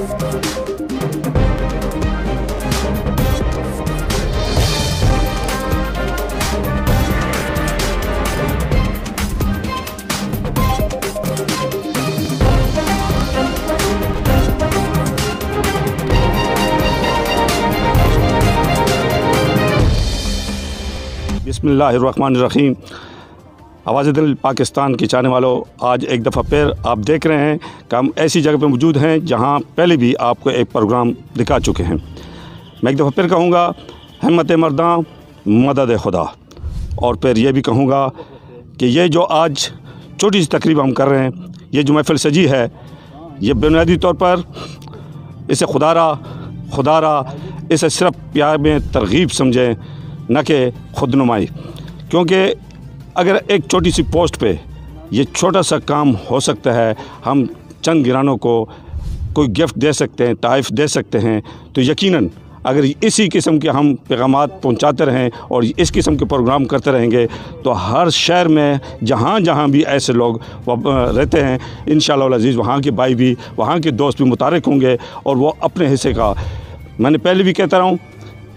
बिस्मिल्लाहिर्रहमानिर्रहीम। आवाज़ दिल पाकिस्तान के चाहने वालों, आज एक दफ़ा फिर आप देख रहे हैं कि हम ऐसी जगह पर मौजूद हैं जहां पहले भी आपको एक प्रोग्राम दिखा चुके हैं। मैं एक दफ़ा फिर कहूँगा, हिम्मत मर्दां मदद खुदा। और फिर ये भी कहूँगा कि ये जो आज छोटी सी तकरीब हम कर रहे हैं, ये जो महफ़िल सजी है, ये बुनियादी तौर पर इसे खुदारा इसे सिर्फ प्यार में तरगीब समझें, न कि खुदनुमाई। क्योंकि अगर एक छोटी सी पोस्ट पे ये छोटा सा काम हो सकता है, हम चंद गिरानों को कोई गिफ्ट दे सकते हैं, ताइफ़ दे सकते हैं, तो यकीनन अगर इसी किस्म के हम पैगामात पहुंचाते रहें और इस किस्म के प्रोग्राम करते रहेंगे तो हर शहर में जहाँ जहाँ भी ऐसे लोग रहते हैं, इंशाअल्लाह अज़ीज़ वहाँ के भाई भी, वहाँ के दोस्त भी मुतारिक होंगे और वो अपने हिस्से का। मैंने पहले भी कहता रहा हूँ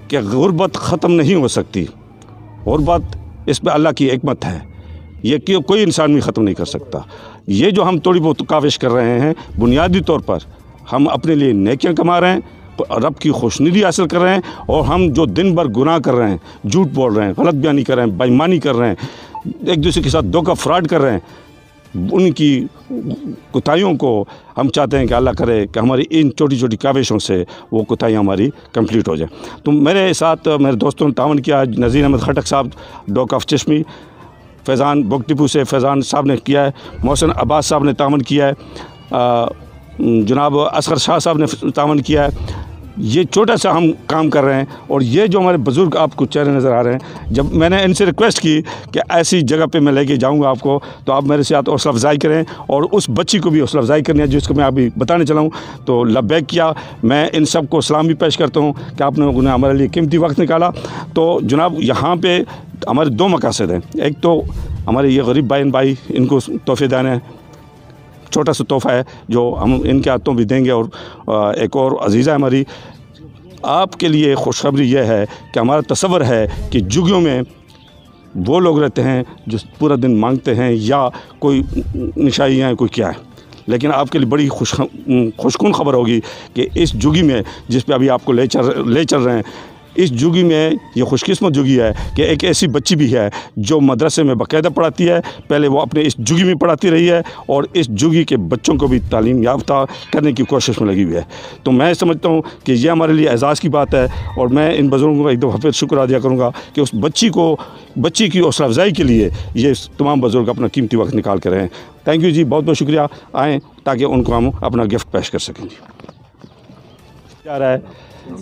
कि गुर्बत ख़त्म नहीं हो सकती। गुर्बत, इस पर अल्लाह की हिकमत है, ये कि कोई इंसान भी ख़त्म नहीं कर सकता। ये जो हम थोड़ी बहुत काविश कर रहे हैं, बुनियादी तौर पर हम अपने लिए नेकियां कमा रहे हैं, रब की खुशनुदी हासिल कर रहे हैं, और हम जो दिन भर गुनाह कर रहे हैं, झूठ बोल रहे हैं, गलत बयानी कर रहे हैं, बेईमानी कर रहे हैं, एक दूसरे के साथ धोखा फ्रॉड कर रहे हैं, उनकी कोताहियों को हम चाहते हैं कि अल्लाह करे कि हमारी इन छोटी छोटी काविशों से वो कोताहियाँ हमारी कंप्लीट हो जाए। तो मेरे साथ मेरे दोस्तों ने तावन किया। नज़ीर अहमद खटक साहब डॉक ऑफ चश्मी, फैज़ान बुकटिपू से फैज़ान साहब ने किया है, मोहसिन अब्बास साहब ने तावन किया है, जनाब असगर शाह साहब ने तावन किया है। ये छोटा सा हम काम कर रहे हैं। और ये जो हमारे बुज़ुर्ग आपको चेहरे नज़र आ रहे हैं, जब मैंने इनसे रिक्वेस्ट की कि ऐसी जगह पे मैं लेके जाऊंगा आपको, तो आप मेरे साथ हौसला अफजाई करें और उस बच्ची को भी हौसला अफजाई करनी है जिसको मैं अभी बताने चला हूँ, तो लब्बैक किया। मैं इन सब को सलाम भी पेश करता हूँ कि आपने उन्हें हमारे लिए कीमती वक्त निकाला। तो जनाब, यहाँ पर हमारे दो मकासद हैं। एक तो हमारे ये गरीब भाई इनको तोहफ़े देने हैं, छोटा सा तोहफ़ा है जो हम इनके हाथों भी देंगे। और एक और अजीज़ा हमारी, आपके लिए खुशखबरी यह है कि हमारा तसव्वुर है कि झुग्गियों में वो लोग रहते हैं जो पूरा दिन मांगते हैं या कोई निशाइयाँ हैं, कोई क्या है, लेकिन आपके लिए बड़ी खुशकुन खबर होगी कि इस झुग्गी में जिस पे अभी आपको ले चल रहे हैं, इस झुग्गी में ये खुशकिस्मत झुग्गी है कि एक ऐसी बच्ची भी है जो मदरसे में बाकायदा पढ़ाती है। पहले वो अपने इस झुग्गी में पढ़ाती रही है और इस झुग्गी के बच्चों को भी तालीम याफ्ता करने की कोशिश में लगी हुई है। तो मैं समझता हूँ कि ये हमारे लिए एजाज़ की बात है। और मैं इन बुज़ुर्गों का एक दफ़ा फिर शुक्र अदा करूँगा कि उस बच्ची की हौसला अफजाई के लिए ये तमाम बुज़ुर्ग अपना कीमती वक्त निकाल कर रहे हैं। थैंक यू जी, बहुत बहुत शुक्रिया। आएँ ताकि उनको हम अपना गिफ्ट पेश कर सकें। क्या रहा है,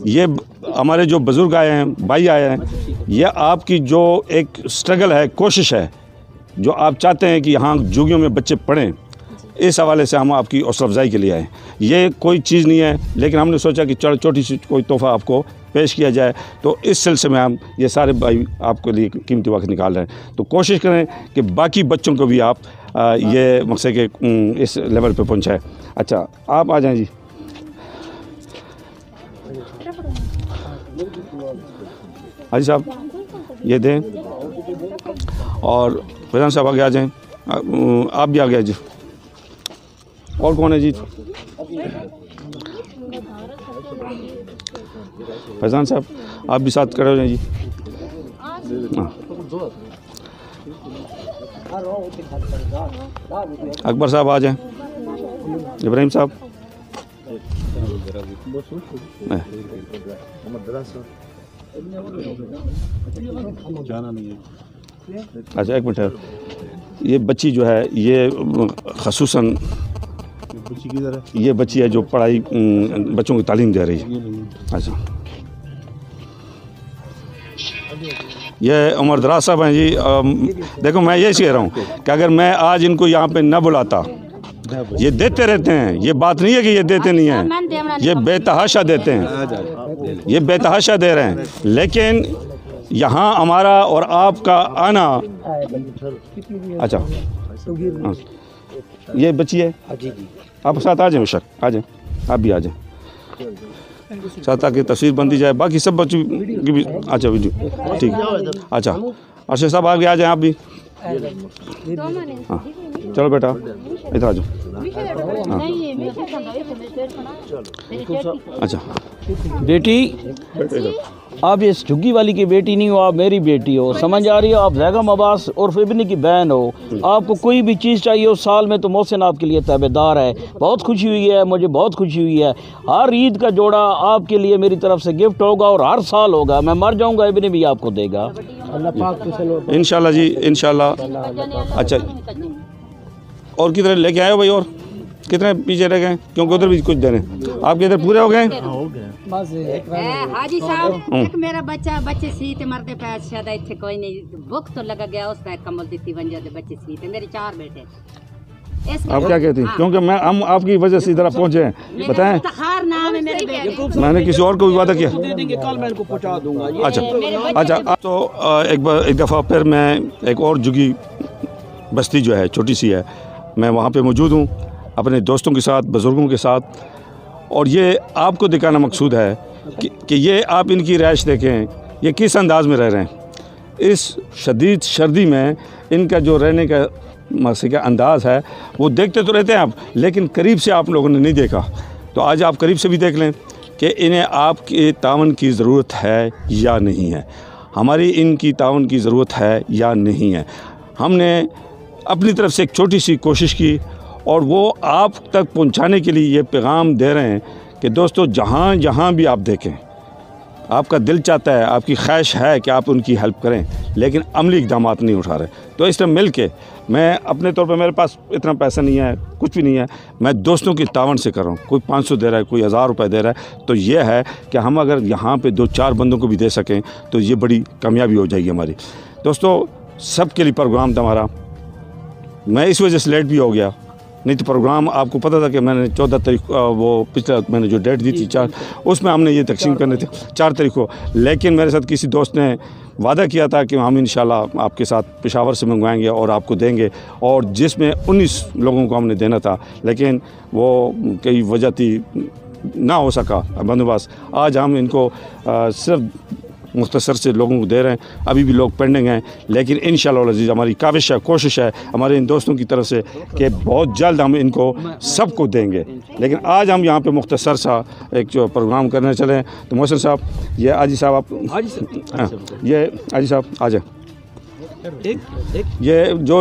ये हमारे जो बुज़ुर्ग आए हैं, भाई आए हैं, ये आपकी जो एक स्ट्रगल है, कोशिश है, जो आप चाहते हैं कि यहाँ झुग्गियों में बच्चे पढ़ें, इस हवाले से हम आपकी हौसला अफजाई के लिए आए। ये कोई चीज़ नहीं है, लेकिन हमने सोचा कि छोटी सी कोई तोहफ़ा आपको पेश किया जाए। तो इस सिलसिले में हम ये सारे भाई आपके लिए कीमती वक्त निकाल रहे हैं। तो कोशिश करें कि बाकी बच्चों को भी आप ये मकसद के इस लेवल पर पहुँचाएँ। अच्छा, आप आ जाएँ जी। हाजी साहब ये दें, और फैज़ान साहब आगे आ जाएं, आप भी आ गए जी। और कौन है जी? फैज़ान साहब आप भी साथ खड़े हो जाएं जी। हाँ, अकबर साहब आ जाएं, इब्राहिम साहब, अच्छा एक मिनट, ये बच्ची जो है ये ख़ुसूसन ये बच्ची है जो पढ़ाई बच्चों की तालीम दे रही है। अच्छा, ये उमर दराज साहब हैं जी। देखो मैं ये कह रहा हूँ कि अगर मैं आज इनको यहाँ पे न बुलाता, ये देते रहते हैं, ये बात नहीं है कि ये देते नहीं हैं, ये बेतहाशा देते हैं, ये बेतहाशा दे रहे हैं। लेकिन यहाँ हमारा और आपका आना, अच्छा हाँ, ये बच्ची है, आप साथ आ जाएं, बेशक आ जाएं, आप भी आ जाएं। ताकि तस्वीर बन दी जाए। बाकी सब बच्चों की भी अच्छा वीडियो ठीक है। अच्छा अर्शद साहब आगे आ जाएं आप भी। हाँ चलो बेटा इधर आ जाओ। हाँ अच्छा बेटी, आप ये झुग्गी वाली की बेटी नहीं हो, आप मेरी बेटी हो, समझ आ रही हो? आप बेगम अब्बास और इब्नी की बहन हो। आपको कोई भी चीज़ चाहिए उस साल में तो मोहसिन आपके लिए ताबेदार है। बहुत खुशी हुई है, मुझे बहुत खुशी हुई है। हर ईद का जोड़ा आपके लिए मेरी तरफ से गिफ्ट होगा और हर साल होगा। मैं मर जाऊंगा इब्नी भी आपको देगा इंशाल्लाह जी, इंशाल्लाह। अच्छा और किधर लेके आए हो भाई? और कितने पीछे रह गए? क्योंकि उधर भी कुछ देने आपके इधर पूरे हो गए। हाजी साहब एक मेरा बच्चे सीते मरते पे शायद इतने कोई नहीं भूख तो लगा गया उसका कमल देती बन जाते बच्चे सीते मेरे 4 बेटे। आप क्या कहती हैं? क्योंकि हम आपकी वजह से इधर पहुंचे हैं। बताएं नाम है मेरे बेटे। मैंने किसी और को भी वादा किया। कल मैं इनको पहुंचा दूंगा। अच्छा तो एक दफ़ा फिर मैं एक और जुगी बस्ती जो है छोटी सी है, मैं वहाँ पे मौजूद हूँ अपने दोस्तों के साथ, बुज़ुर्गों के साथ। और ये आपको दिखाना मकसूद है कि ये आप इनकी रहाइश देखें, ये किस अंदाज़ में रह रहे हैं। इस शदीद सर्दी में इनका जो रहने का का अंदाज़ है वो देखते तो रहते हैं आप, लेकिन करीब से आप लोगों ने नहीं देखा। तो आज आप करीब से भी देख लें कि इन्हें आपके तावन की ज़रूरत है या नहीं है, हमारी इनकी तावन की ज़रूरत है या नहीं है। हमने अपनी तरफ से एक छोटी सी कोशिश की और वो आप तक पहुंचाने के लिए ये पैगाम दे रहे हैं कि दोस्तों जहाँ जहाँ भी आप देखें, आपका दिल चाहता है, आपकी ख्वाहिश है कि आप उनकी हेल्प करें, लेकिन अमली इक़दाम नहीं उठा रहे। तो इस तरह मिल के मैं अपने तौर पर, मेरे पास इतना पैसा नहीं है, कुछ भी नहीं है, मैं दोस्तों की तावन से कर रहा हूँ। कोई 500 दे रहा है, कोई 1000 रुपये दे रहा है। तो ये है कि हम अगर यहाँ पे 2-4 बंदों को भी दे सकें तो ये बड़ी कामयाबी हो जाएगी हमारी। दोस्तों सब के लिए प्रोग्राम था हमारा। मैं इस वजह से लेट भी हो गया, नहीं तो प्रोग्राम आपको पता था कि मैंने 14 तारीख वो पिछला मैंने जो डेट दी थी 4, उसमें हमने ये तकसीम करने थे 4 तारीख को। लेकिन मेरे साथ किसी दोस्त ने वादा किया था कि हम इंशाल्लाह आपके साथ पेशावर से मंगवाएंगे और आपको देंगे, और जिसमें 19 लोगों को हमने देना था, लेकिन वो कई वजह थी ना हो सका बंदोबस्त। आज हम इनको सिर्फ मुख्तसर से लोगों को दे रहे हैं। अभी भी लोग पेंडिंग हैं, लेकिन इंशाअल्लाह अज़ीज़ हमारी काविश है, कोशिश है हमारे इन दोस्तों की तरफ से कि बहुत जल्द हम इनको सबको देंगे। लेकिन आज हम यहाँ पे मुख्तसर सा एक जो प्रोग्राम करने चले हैं। तो मोहसिन साहब, ये आजी साहब आप, ये आजी साहब आ जाए। ये जो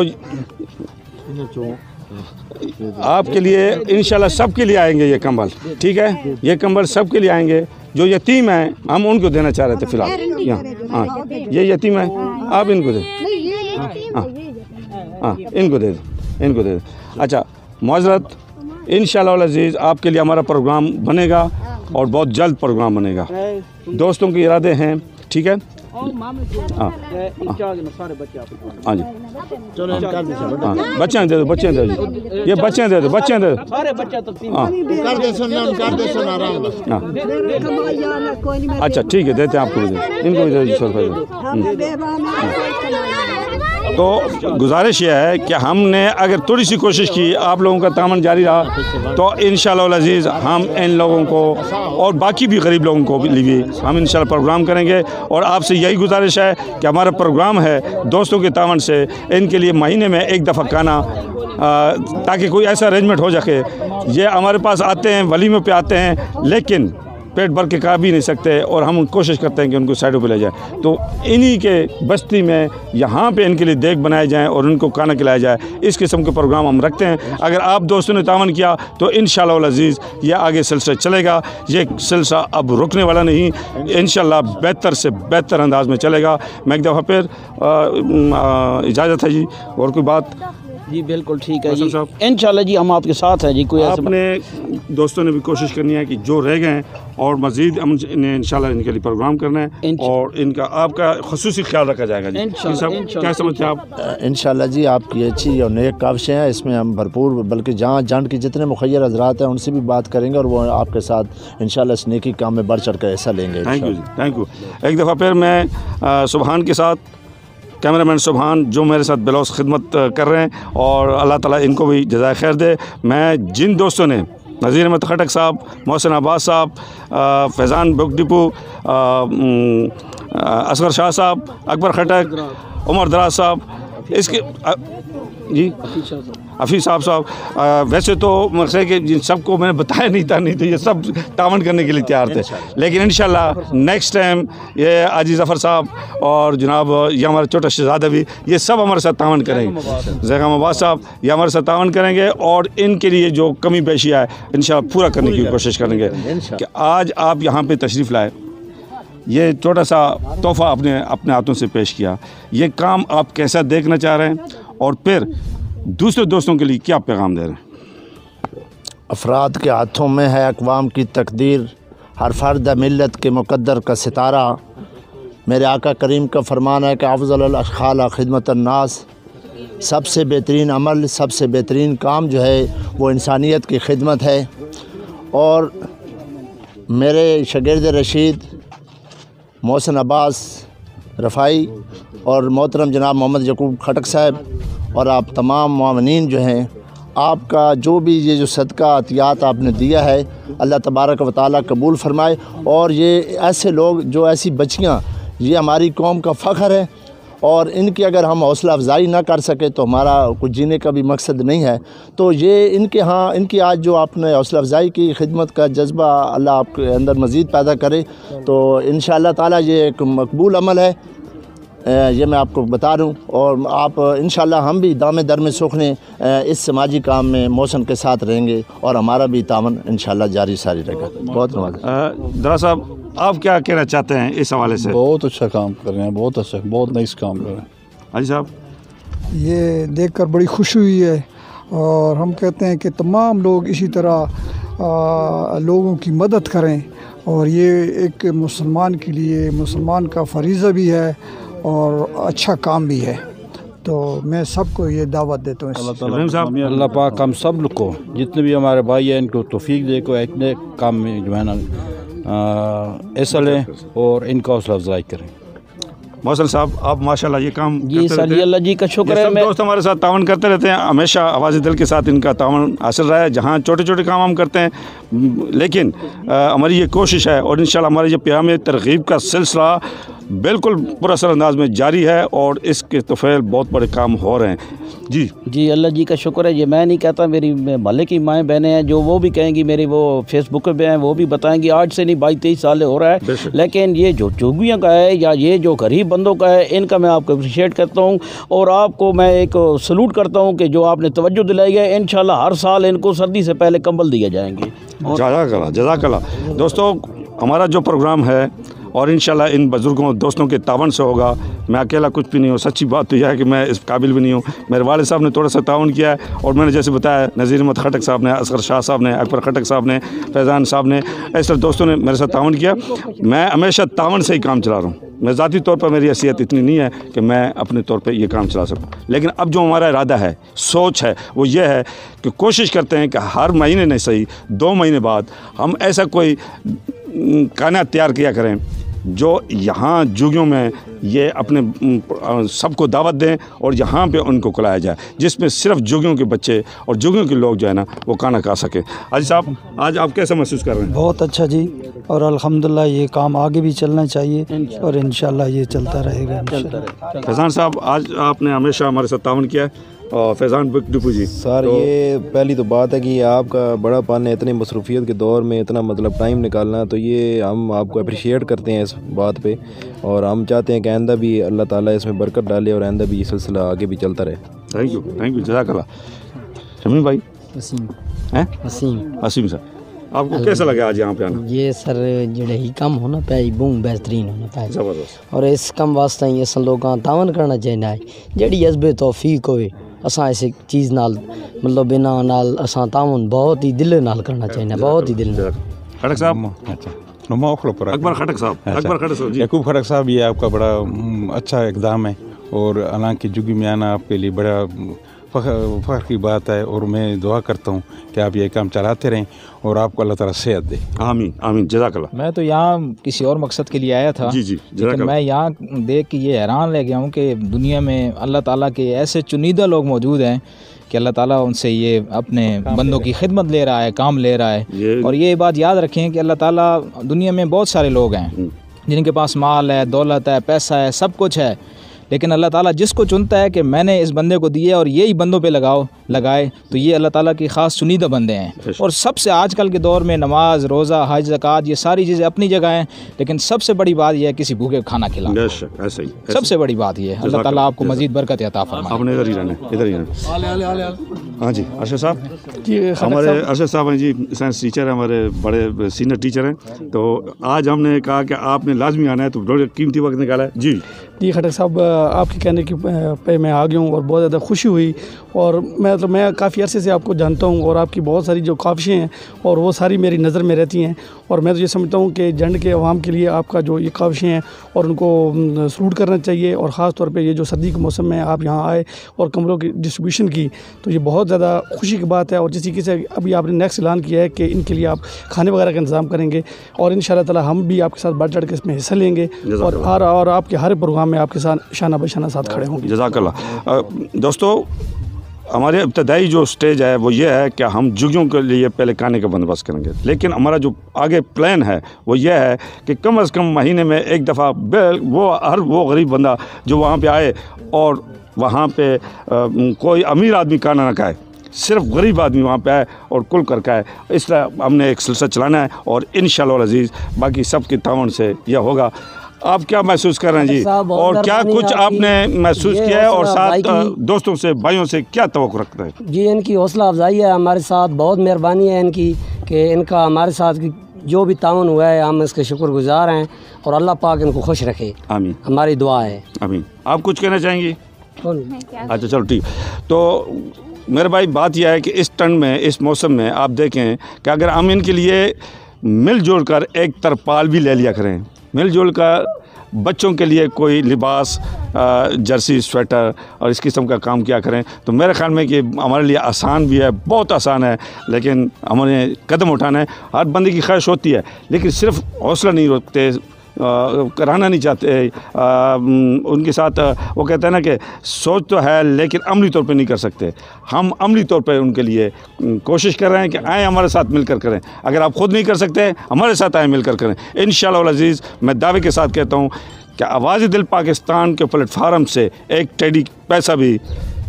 आपके लिए इंशाल्लाह सबके लिए आएंगे ये कंबल, ठीक है? ये कंबल सबके लिए आएंगे। जो यतीम हैं हम उनको देना चाह रहे थे फ़िलहाल यहाँ। हाँ ये यतीम है, आप इनको दे। हाँ इनको दे दो, इनको दे दो। अच्छा माज़रत, इंशाअल्लाह अज़ीज़ आपके लिए हमारा प्रोग्राम बनेगा और बहुत जल्द प्रोग्राम बनेगा। दोस्तों के इरादे हैं, ठीक है? हाँ जी बच्चे दे दो, बच्चे दे दो, ये बच्चे दे दो, बच्चे दे दो। अच्छा ठीक है, देते हैं आपको, इनको भी दे दीजिए 100 रुपये। तो गुजारिश ये है कि हमने अगर थोड़ी सी कोशिश की, आप लोगों का तामन जारी रहा, तो इंशाअल्लाह अज़ीज़ हम इन लोगों को और बाकी भी गरीब लोगों को भी हम इंशाअल्लाह प्रोग्राम करेंगे। और आपसे यही गुजारिश है कि हमारा प्रोग्राम है दोस्तों के तावन से, इनके लिए महीने में एक दफ़ा खाना, ताकि कोई ऐसा अरेंजमेंट हो सके। ये हमारे पास आते हैं, वलीमे पे आते हैं, लेकिन पेट भर के खा भी नहीं सकते, और हम कोशिश करते हैं कि उनको साइडों पे ले जाए। तो इन्हीं के बस्ती में यहाँ पे इनके लिए देख बनाए जाएँ और उनको खाना खिलाया जाए। इस किस्म के प्रोग्राम हम रखते हैं। अगर आप दोस्तों ने तावन किया तो इंशाअल्लाह अज़ीज़ ये आगे सिलसिला चलेगा। ये सिलसिला अब रुकने वाला नहीं, इंशाअल्लाह बेहतर से बेहतर अंदाज में चलेगा। मैं एक दफ़ा फिर इजाज़त है जी, और कोई बात? जी बिल्कुल ठीक है जी, इंशाल्लाह जी हम आपके साथ हैं जी। कोई अपने दोस्तों ने भी कोशिश करनी है कि जो रह गए हैं और मज़ीद हम इंशाल्लाह इनके लिए प्रोग्राम करना है, और इनका आपका ख़ुसूसी ख्याल रखा जाएगा जी। क्या समझते हैं आप? इंशाल्लाह जी आपकी अच्छी और नेक काविशें हैं, इसमें हम भरपूर, बल्कि जहाँ जंड के जितने मुखय्यर हज़रात हैं उनसे भी बात करेंगे, और वो आपके साथ इंशाल्लाह इस नेकी काम में बढ़ चढ़ कर हिस्सा लेंगे। Thank you ji, thank you. एक दफ़ा फिर मैं सुबहान के साथ, कैमरामैन सुबहान जो मेरे साथ बिलौस खिदमत कर रहे हैं, और अल्लाह ताला इनको भी जज़ाए खैर दे। मैं जिन दोस्तों ने नज़ीर अहमद खटक साहब, मोहसिन अब्बास साहब, फैज़ान बुक डिपो, असगर शाह साहब, अकबर खटक, उमर दराज साहब, इसके जी हफीज़ साहब वैसे तो मकसद कि जिन सबको मैंने बताया नहीं था, नहीं तो ये सब तावन करने के लिए तैयार थे, लेकिन इंशाल्लाह नेक्स्ट टाइम ये आजी ज़फ़र साहब और जनाब ये हमारा छोटा शहज़ादा भी, ये सब हमारे साथ तावन करेंगे। ज़ैग़म अब्बास साहब ये हमारे साथ तावन करेंगे और इनके लिए जो कमी पेशी है इंशाल्लाह पूरा करने की कोशिश करेंगे। कि आज आप यहाँ पर तशरीफ़ लाए, ये छोटा सा तोहफ़ा अपने हाथों से पेश किया, ये काम आप कैसा देखना चाह रहे हैं और फिर दूसरे दोस्तों के लिए क्या पैगाम दे रहे हैं? अफराद के हाथों में है अक़वाम की तकदीर, हर फ़र्द मिल्लत के मुक़द्दर का सितारा। मेरे आका करीम का फरमान है कि अफ़ज़ल अख़लाक़ खिदमत अन्नास, सबसे बेहतरीन अमल, सबसे बेहतरीन काम जो है वो इंसानियत की खिदमत है। और मेरे शागिर्द रशीद मोहसिन अब्बास रफ़ाई और मोहतरम जनाब मोहम्मद यकूब खटक साहब और आप तमाम मोमिनीन जो हैं, आपका जो भी ये जो सदका अतियात आपने दिया है अल्लाह तबारक व तआला कबूल फ़रमाए। और ये ऐसे लोग जो ऐसी बच्चियाँ, ये हमारी कौम का फ़ख्र है और इनकी अगर हम हौसला अफजाई ना कर सके तो हमारा कुछ जीने का भी मकसद नहीं है। तो ये इनके यहाँ इनकी आज जो आपने हौसला अफजाई की, खिदमत का जज्बा अल्लाह आपके अंदर मज़ीद पैदा करे, तो इंशाअल्लाह ताला ये एक मकबूल अमल है, ये मैं आपको बता रहा हूँ। और आप इंशाअल्लाह हम भी दामे दर में सुखने इस समाजी काम में मौसम के साथ रहेंगे और हमारा भी तावन इंशाअल्लाह जारी सारी रहेगा। बहुत धन्यवाद। दरा साहब आप क्या कहना चाहते हैं इस हवाले से? बहुत अच्छा काम कर रहे हैं, बहुत अच्छा, बहुत नाइस काम कर रहे हैं। हाजी साहब, ये देखकर बड़ी खुशी हुई है और हम कहते हैं कि तमाम लोग इसी तरह लोगों की मदद करें और ये एक मुसलमान के लिए, मुसलमान का फरीज़ा भी है और अच्छा काम भी है। तो मैं सबको ये दावत देता हूँ। अल्लाह पाक हम सब लोग को, जितने भी हमारे भाई हैं, इनको तौफीक दे को इतने काम में जो है ना ऐसा लें और इनका हौसला अफजाई करें। मौसल साहब आप माशाल्लाह ये काम जी सर, ये अल्लाह जी का शुक्र है। दोस्त हमारे साथ तावन करते रहते हैं, हमेशा आवाज़ दिल के साथ इनका तावन हासिल रहा है। जहाँ छोटे छोटे काम हम करते हैं, लेकिन हमारी ये कोशिश है और इंशाल्लाह हमारी ये प्याम तरग़ीब का सिलसिला बिल्कुल पुरअसर अंदाज में जारी है और इसके तोफ़ैल बहुत बड़े काम हो रहे हैं। जी अल्लाह जी का शुक्र है। ये मैं नहीं कहता, मेरी भले की माएँ बहनें हैं जो वो भी कहेंगी, मेरी वो फेसबुक पे हैं वो भी बताएंगी। आज से नहीं 22-23 साल हो रहा है, लेकिन ये जो जोगियों का है या ये जो गरीब बंदों का है, इनका मैं आपको अप्रिशिएट करता हूँ और आपको मैं एक सलूट करता हूँ कि जो आपने तवज्जो दिलाई है। इंशाल्लाह हर साल इनको सर्दी से पहले कंबल दिए जाएंगे। जज़ाकल्लाह। दोस्तों हमारा जो प्रोग्राम है और इंशाल्लाह इन बुज़ुर्गों दोस्तों के तावन से होगा। मैं अकेला कुछ भी नहीं हूँ, सच्ची बात तो यह है कि मैं इस काबिल भी नहीं हूँ। मेरे वालिद साहब ने थोड़ा सा तावन किया है और मैंने जैसे बताया नज़ीर अहमद खटक साहब ने, असगर शाह साहब ने, अकबर खटक साहब ने, फैज़ान साहब ने, ऐसे दोस्तों ने मेरे साथ तावन किया। मैं हमेशा तावन से ही काम चला रहा हूँ। मैं ज़ाती तौर पर मेरी हैसियत इतनी नहीं है कि मैं अपने तौर पर ये काम चला सकूँ, लेकिन अब जो हमारा इरादा है, सोच है, वो ये है कि कोशिश करते हैं कि हर महीने नहीं सही 2 महीने बाद हम ऐसा कोई खाना तैयार किया करें जो यहाँ जुगियों में ये अपने सबको दावत दें और यहाँ पे उनको खिलाया जाए, जिसमें सिर्फ जुगियों के बच्चे और जुगियों के लोग जो है ना वो खाना खा सकें। हाजी साहब आज आप कैसा महसूस कर रहे हैं? बहुत अच्छा जी, और अल्हम्दुलिल्लाह ये काम आगे भी चलना चाहिए और इंशाल्लाह ये चलता रहेगा। फैज़ान साहब आज आपने हमेशा हमारे साथ तावन किया है और फैज़ान बुक डिपो जी सर तो ये पहली तो बात है कि आपका बड़ा पान है, इतनी मसरूफियत के दौर में इतना मतलब टाइम निकालना, तो ये हम आपको अप्रिशिएट करते हैं इस बात पे और हम चाहते हैं कि आइंदा भी अल्लाह ताला इसमें बरकत डाले और आइंदा भी ये सिलसिला आगे भी चलता रहे। थैंक यू जज़ाकल्लाह। शमीम भाई, वसीम सर आपको कैसा लगा आज यहाँ पे आना? ये सर जेड़े ही कम होना पे बहुत बेहतरीन होना पे ज़बरदस्त, और इस कम वास्ते ही अस लोगों तावन करना चाहिए जेड़ी हस्बे तौफीक होए असा इस चीज़ नाल मतलब बिना नाल असा तावन बहुत ही दिल नाल करना चाहिए, बहुत ही दिल नाल। खटक साहब, अकबर खटक साहब, यकूब खटक साहब, ये आपका बड़ा अच्छा इक़दाम है और हालांकि जुगी में आना आपके लिए बड़ा फ़ख्र की बात है और मैं दुआ करता हूँ कि आप ये काम चलाते रहें और आपको अल्लाह ताला सेहत दे। आमीन आमीन, जज़ाकल्लाह। मैं तो यहाँ किसी और मकसद के लिए आया था, जी लेकिन मैं यहाँ देख के ये हैरान रह गया हूँ कि दुनिया में अल्लाह ताला के ऐसे चुनिंदा लोग मौजूद हैं कि अल्लाह ताला उनसे ये अपने बंदों की खिदमत ले रहा है, काम ले रहा है। और ये बात याद रखें कि अल्लाह ताला, दुनिया में बहुत सारे लोग हैं जिनके पास माल है, दौलत है, पैसा है, सब कुछ है, लेकिन अल्लाह ताला जिसको चुनता है कि मैंने इस बंदे को दिए और यही बंदों पे लगाए, तो ये अल्लाह ताला की ख़ास चुनीदा बंदे हैं। और सबसे आजकल के दौर में नमाज, रोज़ा, हज, ज़कात, ये सारी चीज़ें अपनी जगह हैं, लेकिन सबसे बड़ी बात यह है किसी भूखे को खाना खिलाना। ऐसे ही सबसे बड़ी बात ये है। अल्लाह ताला आपको मज़ीद बरकत अता फरमाए। आपने इधर ही रहना। हाँ जी, अरशद साहब जी, हमारे अरशद साहब हैं जी, साइंस टीचर हैं, हमारे बड़े सीनियर टीचर हैं। तो आज हमने कहा कि आपने लाजमी आना है, तो बड़े कीमती वक्त निकाला है जी। खटक साहब, आपके कहने की पे मैं आ गया हूँ और बहुत ज़्यादा खुशी हुई। और मैं काफ़ी अरसे से आपको जानता हूँ और आपकी बहुत सारी जो ख्वाहिशें हैं और वो सारी मेरी नज़र में रहती हैं। और मैं तो ये समझता हूँ कि जंड के अवाम के लिए आपका जो ये ख्वाहिशें हैं और उनको सलूट करना चाहिए। और ख़ास तौर पे ये जो सर्दी के मौसम में आप यहाँ आए और कमरों की डिस्ट्रीब्यूशन की, तो ये बहुत ज़्यादा खुशी की बात है। और जिस तरीके से अभी आपने नेक्स्ट ऐलान किया है कि इनके लिए आप खाने वगैरह का इंतज़ाम करेंगे, और इंशाअल्लाह ताला हम भी आपके साथ बढ़ चढ़ के इसमें हिस्सा लेंगे और आपके हर प्रोग्राम में आपके साथ शाना बशाना साथ खड़े होंगे। जज़ाकल्लाह। दोस्तों, हमारे इब्तदाई जो स्टेज है वो ये है कि हम जुगियों के लिए पहले खाने का बंदोबस्त करेंगे, लेकिन हमारा जो आगे प्लान है वो ये है कि कम से कम महीने में एक दफ़ा वो गरीब बंदा जो वहाँ पे आए और वहाँ पे कोई अमीर आदमी खाना ना खाए, सिर्फ गरीब आदमी वहाँ पे आए और कुल कर खाए। इस तरह हमने एक सिलसिला चलाना है और इंशाअल्लाह अज़ीज़ बाकी सब के तावन से यह होगा। आप क्या महसूस कर रहे हैं जी, और क्या कुछ आपने महसूस किया है, और साथ दोस्तों से, भाइयों से क्या तवक्को रखते हैं जी? इनकी हौसला अफजाई है हमारे साथ, बहुत मेहरबानी है इनकी कि इनका हमारे साथ जो भी ताउन हुआ है हम इसके शुक्रगुजार हैं, और अल्लाह पाक इनको खुश रखे, आमीन, हमारी दुआ है, आमीन। आप कुछ कहना चाहेंगी? अच्छा, चलो ठीक। तो मेरे भाई, बात यह है कि इस ठंड में, इस मौसम में आप देखें कि अगर हम इनके लिए मिलजुल कर एक तरपाल भी ले लिया करें, मिलजुल कर बच्चों के लिए कोई लिबास, जर्सी, स्वेटर और इस किस्म का काम किया करें, तो मेरे ख्याल में कि हमारे लिए आसान भी है, बहुत आसान है। लेकिन हमें कदम उठाना है। हर बंदे की ख्वाहिश होती है, लेकिन सिर्फ हौसला नहीं रखते, कराना नहीं चाहते। उनके साथ वो कहते हैं ना कि सोच तो है लेकिन अमली तौर पे नहीं कर सकते। हम अमली तौर पे उनके लिए कोशिश कर रहे हैं कि आए हमारे साथ मिलकर करें। अगर आप ख़ुद नहीं कर सकते, हमारे साथ आए मिलकर करें। इंशाअल्लाह अज़ीज़ मैं दावे के साथ कहता हूँ कि आवाज़ दिल पाकिस्तान के प्लेटफार्म से एक टेडी पैसा भी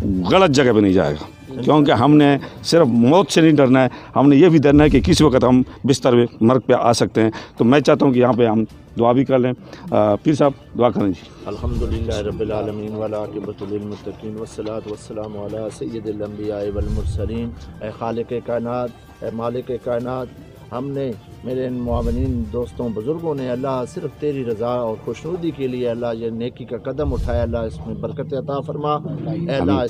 गलत जगह पर नहीं जाएगा, क्योंकि हमने सिर्फ मौत से नहीं डरना है, हमने ये भी डरना है कि किसी वक्त हम बिस्तर में मर्ग पे आ सकते हैं। तो मैं चाहता हूँ कि यहाँ पे हम दुआ भी कर लें। पीर साहब दुआ करें जी। अल्हम्दुलिल्लाह रब्बिल आलमीन वल आक़िबतु लिल मुत्तक़ीन वस्सलातु वस्सलामु अला सय्यिदिल अंबिया वल मुरसलीन। ए खालिक़ कायनात, ए मालिक कायनात, हमने मेरे इन मुआवनीन दोस्तों बुज़ुर्गों ने अल्लाह सिर्फ तेरी रज़ा और खुशनुदी के लिए अल्लाह ये नेकी का कदम उठाया। अल्लाह इसमें बरकत अता फरमा। अल्लाह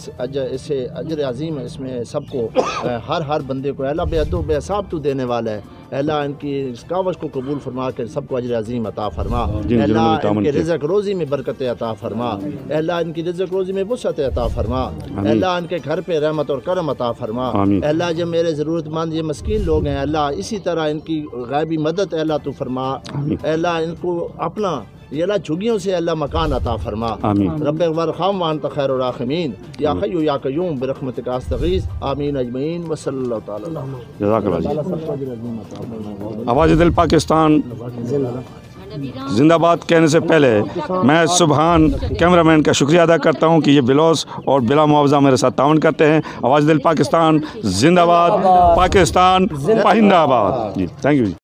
इसे अजर अज़ीम, इसमें सबको हर बंदे को अल्लाह बेअदब बेहिसाब तू देने वाला है। अल्लाह इनकी इस कावश को कबूल फरमा कर सबको अजर अज़ीम अता फरमा। अल्लाह इनके रिज़्क़ रोज़ी में बरकत अता फरमा। अल्लाह इनकी रिज़्क़ रोज़ी में वुसअत अता फरमा। अल्लाह इनके घर पे रहमत और करम अता फरमा। अल्लाह जो मेरे ज़रूरतमंद ये मस्कीन लोग हैं, अल्लाह इसी तरह इनकी गायबी मदद अल्लाह तू फरमा। अल्लाह इनको अपना ये अल्लाह झुगियों से अल्लाह मकान अता फरमा। रब्बे वरहम व अंत खैरुर राहिमीन या हय्यु या क़य्यूम बिरहमतिका अस्तगीस आमीन अजमईन व सल्लल्लाहु तआला। आवाज़ दिल पाकिस्तान जिंदाबाद कहने से पहले मैं सुबहान कैमरामैन का शुक्रिया अदा करता हूं कि ये बिलौस और बिला मुआवजा मेरे साथ ताउन करते हैं। आवाज़ दिल पाकिस्तान जिंदाबाद, पाकिस्तान पाहिंदाबाद जी। Thank you ji.